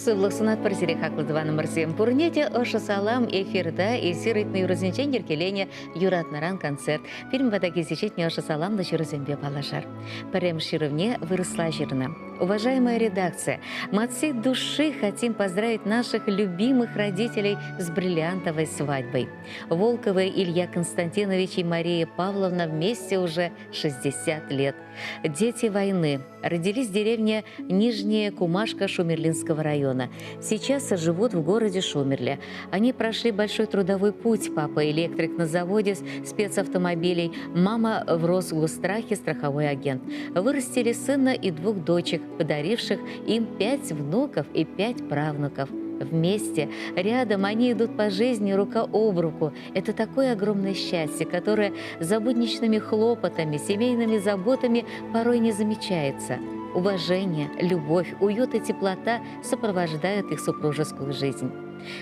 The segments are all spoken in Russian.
Сывлыксынат парсире хаклыдываны мырсем. Пурнете оша салам эфирда эсиритный юрозенчен еркелене юратнаран концерт. Фильм вадаги сечетне оша салам да чурозембе палашар. Парем шировне выросла жирна. Уважаемая редакция, мы от всей души хотим поздравить наших любимых родителей с бриллиантовой свадьбой. Волковы Илья Константинович и Мария Павловна вместе уже 60 лет. Дети войны. Родились в деревне Нижняя Кумашка Шумерлинского района. Сейчас живут в городе Шумерле. Они прошли большой трудовой путь. Папа электрик на заводе спецавтомобилей, мама в Росгосстрахе страховой агент. Вырастили сына и 2 дочек, подаривших им 5 внуков и 5 правнуков. Вместе, рядом они идут по жизни рука об руку. Это такое огромное счастье, которое за будничными хлопотами, семейными заботами порой не замечается. Уважение, любовь, уют и теплота сопровождают их супружескую жизнь.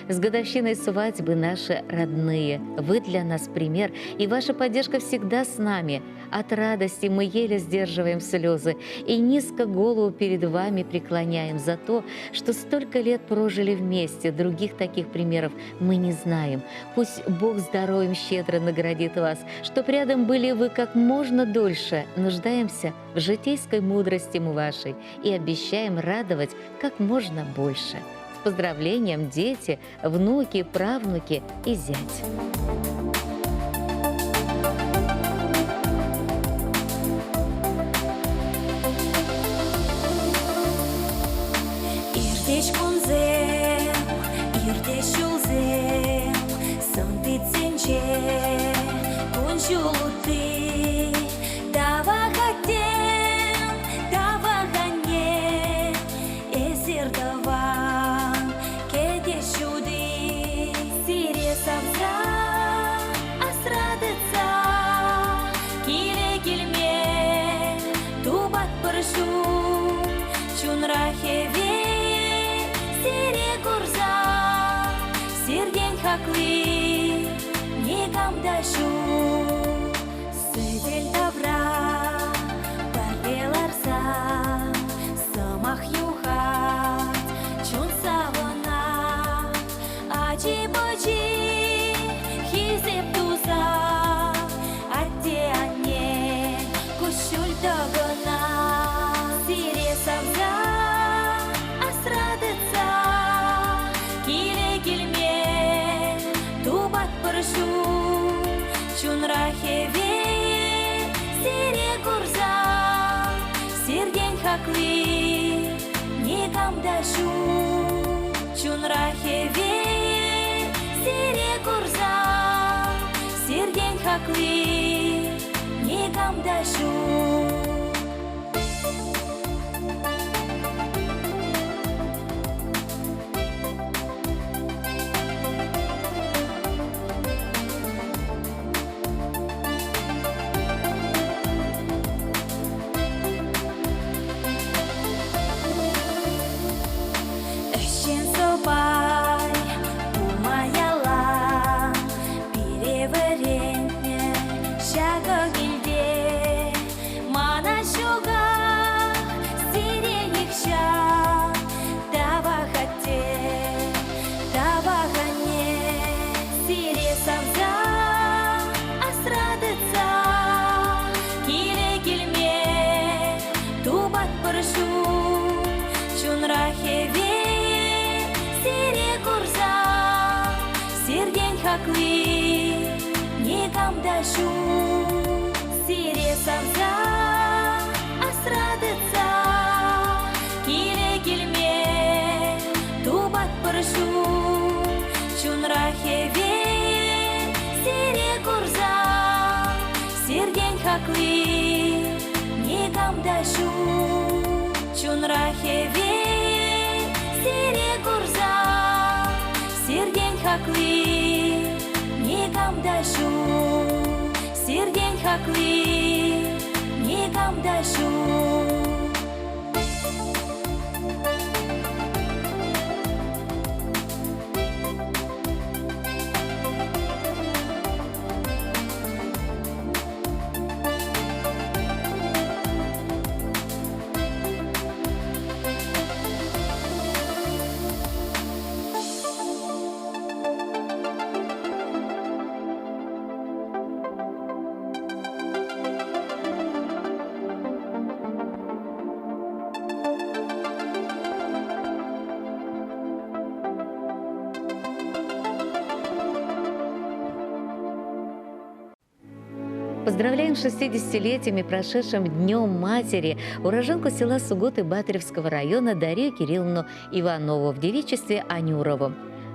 С годовщиной свадьбы, наши родные, вы для нас пример, и ваша поддержка всегда с нами. От радости мы еле сдерживаем слезы и низко голову перед вами преклоняем за то, что столько лет прожили вместе. Других таких примеров мы не знаем. Пусть Бог здоровьем щедро наградит вас, чтоб рядом были вы как можно дольше. Нуждаемся в житейской мудрости вашей и обещаем радовать как можно больше. С поздравлением, дети, внуки, правнуки и зять. Иртеш кунзем, иртеш юлзем, сын титсенче, кун жулуты, дава хатем, дава ганье, эсир дава, кедеш юды, сире савза, асрадыца, кире килме, тубат паршу, чунрахеве. Сирдень хакли, никам дашу, сыдель добра, барбеларса, самах юхат, чун савана, ачи-бочи, хизеп туза, атте анне, кушуль догона, сире савза, асрадыца, кире килме, тубат паршу, чунрахеве, сире гурза, сирдень хакли, никам дашу, чунрахеве, сире гурза, сирдень хакли, никам дашу. Никам дашу, сире савза, асрадыца, кире килме, тубат паршу, чунрахеве, сире гурза, сирдень хакли, никам дашу, чунрахеве, сире гурза, сирдень хакли, никам дашу, сирдень хакли, никам дашу. Поздравляем с 60-летием и прошедшим Днем Матери уроженку села Суготы Батыревского района Дарью Кирилловну Иванову в девичестве Анюрову.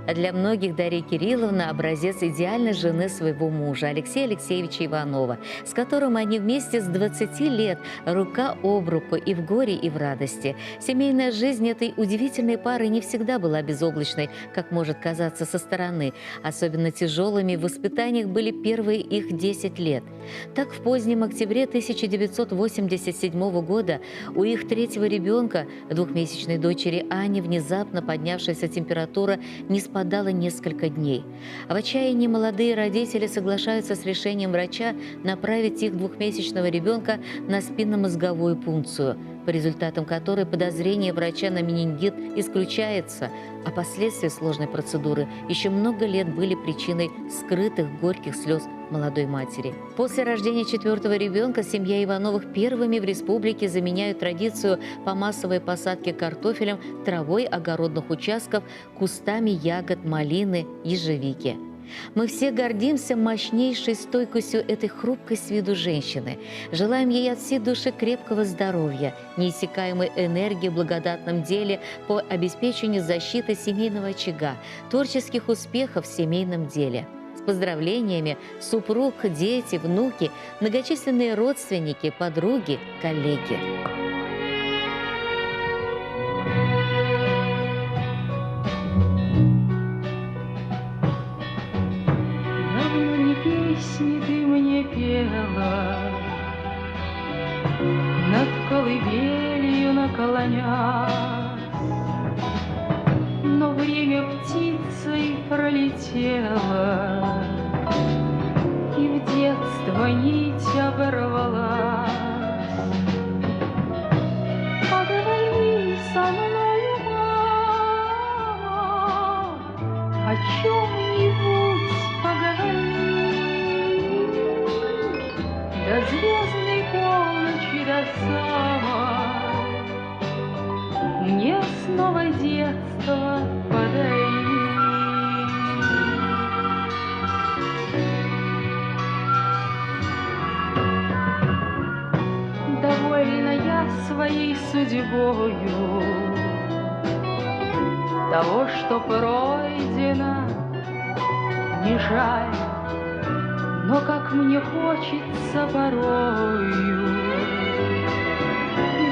А для многих Дарья Кирилловна – образец идеальной жены своего мужа Алексея Алексеевича Иванова, с которым они вместе с 20 лет рука об руку и в горе, и в радости. Семейная жизнь этой удивительной пары не всегда была безоблачной, как может казаться со стороны. Особенно тяжелыми в воспитаниях были первые их 10 лет. Так, в позднем октябре 1987 года у их третьего ребенка, двухмесячной дочери Ани, внезапно поднявшаяся температура не спадала несколько дней. В отчаянии молодые родители соглашаются с решением врача направить их двухмесячного ребенка на спинномозговую пункцию, по результатам которой подозрение врача на менингит исключается, а последствия сложной процедуры еще много лет были причиной скрытых горьких слез молодой матери. После рождения четвертого ребенка семья Ивановых первыми в республике заменяют традицию по массовой посадке картофелем травой огородных участков, кустами ягод, малины, ежевики. Мы все гордимся мощнейшей стойкостью этой хрупкой с виду женщины. Желаем ей от всей души крепкого здоровья, неиссякаемой энергии в благодатном деле по обеспечению защиты семейного очага, творческих успехов в семейном деле. С поздравлениями супруг, дети, внуки, многочисленные родственники, подруги, коллеги. Песни ты мне пела, над колыбелью наклонясь, но время птицей пролетело, и в детство нить оборвалась. Поговори со мною, мама, о чем-нибудь поговори. До звездной полночи, до самой мне снова детство подари. Довольна я своей судьбою, того, что пройдено, не жаль. Но как мне хочется порою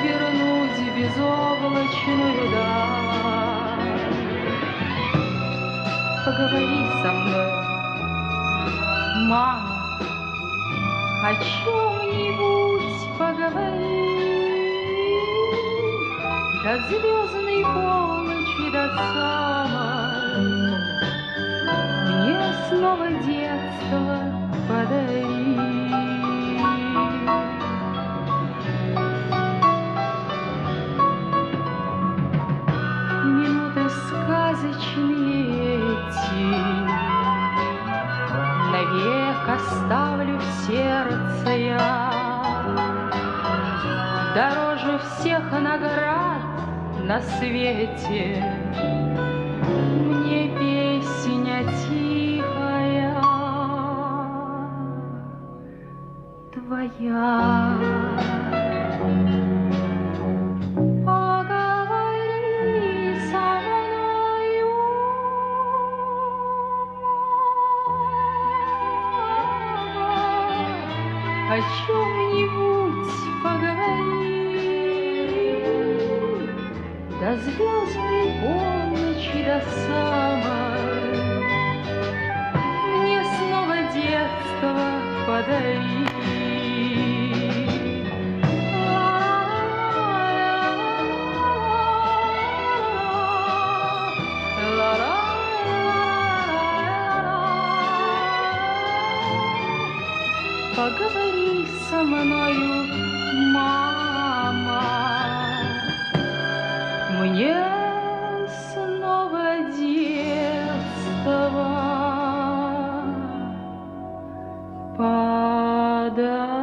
вернуть безоблачную даль. Поговори со мной, мама, о чем-нибудь поговори. До звездной полночи, до самой мне снова детство подари. Минуты сказочные эти навек оставлю в сердце я. Дороже всех наград на свете мне песня тихая твоя. Поговори со мною, о чем-нибудь поговори. До звездной полночи, до самой мне снова детство подари. Поговори со мною, мама, мне снова детство подари.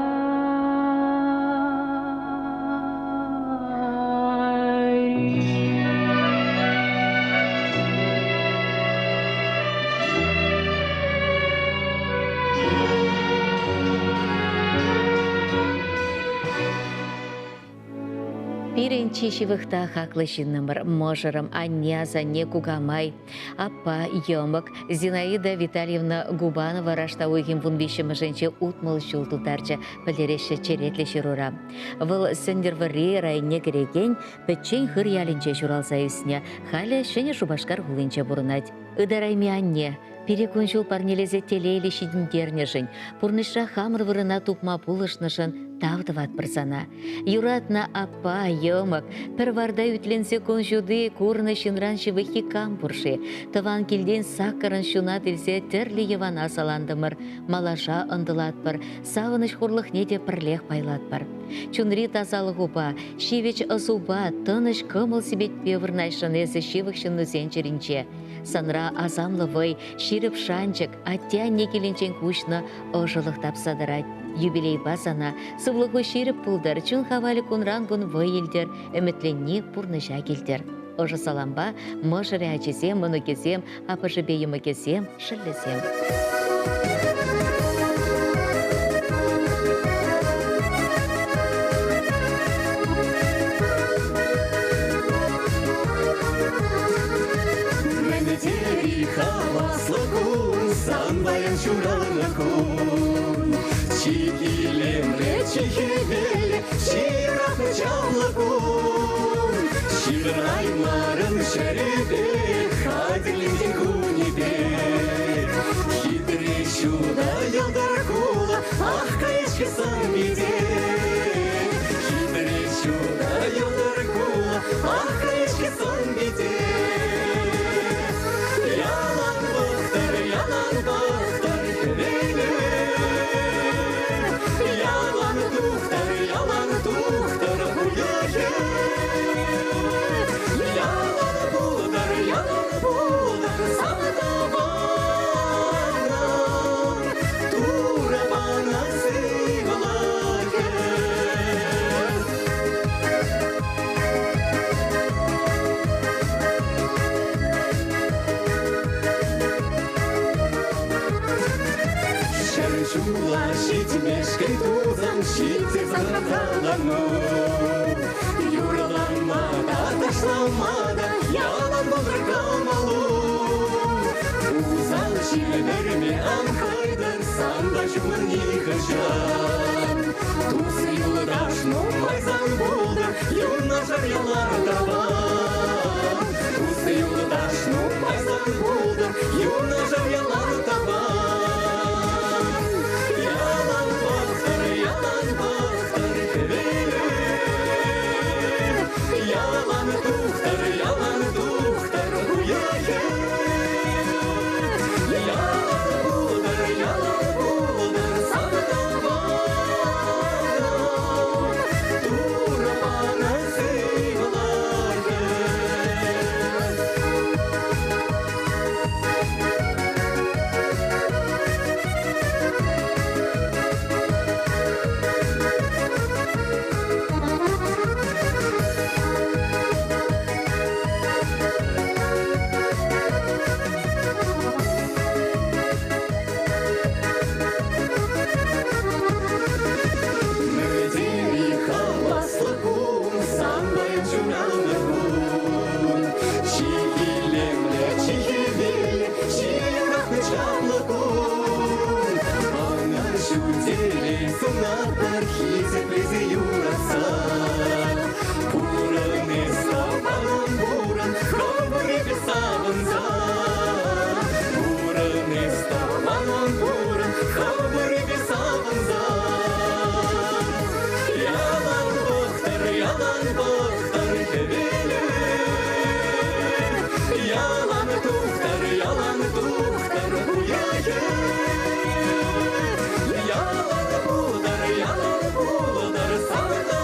Пиренчи шивыхта хаклы шиннымыр, можырым Аня Зане Кугамай, Аппа Йомок, Зинаида Витальевна Губанова раштауыгим вунбишімі женче утмыл жыл тутарчы пілереші черетлі шырура. Выл сендервари райне кереген пәтчен хыр ялінче журалса үсіне, халі шыне шубашкар хулынче бұрынать. Ыдарайми Анне, перекунжул парнелезе телейлі шидіндернешін, пурныша хамыр вырына тупма пулышнышын, тавдыват бірсана. Юратна Аппа Йомок, пірварда ütленсе конжуды курны шинран шивыхи кампурши, тыван келден саккарын шуна тілсе тірлі евана саландымыр, малаша ындылатпыр, савыныш хурлықне де пірлех байлатпыр. Чунри тазалығуба, шивеч ызуба, тыныш кымыл себет певырнайшын езі шивықшын нүзенчерінче. Санра азамлывый, ширіп шанчык, аття некеленчен кушны ожылық тапсадырать. Юбилей базана, сывлығы ширіп пулдар, чун хавалі кунрангун вайылдер, үмітленне пурныжа келдер. Ожы саламба, мұжыры ачесем, мұны кезем, апыжы бейімі кезем, шырлесем. Санбаян шуралынакун, чикилемре чихевеле, ширапы чавлакун, шираймарын шәребе, хадилінден күнебе. Хитре шуда елдар кула, ах, каешке сан биде. Хитре шуда елдар кула, ах, каешке сан биде. Мешкай тузам, щиты заградалану. Юраламада, ташламада, ялан болдыркамалу. Узал шилдерме анхайдар, санда жумын нихажан. Тусы юлдашну майзан болдар, юнажар ялар табан. Тусы юлдашну майзан болдар, юнажар ялар табан. Yalan buldar, sana da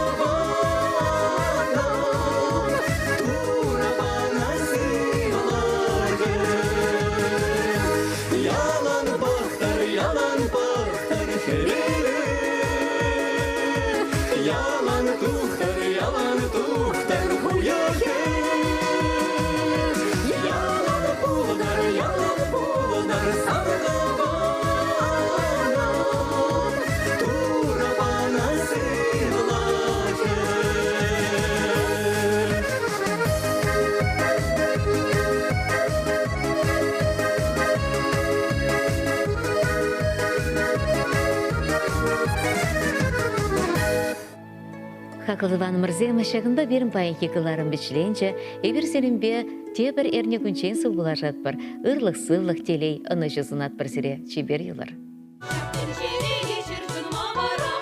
Хакылдыван мырзем шагында берім пайынки кыларын бичленче, эбир селимбе тебір эрне күнчен сыл булажат бір, ырлық сыллық телей, ыны жызынат бір сире чебер йылыр. Күнчелеге шіркін мағара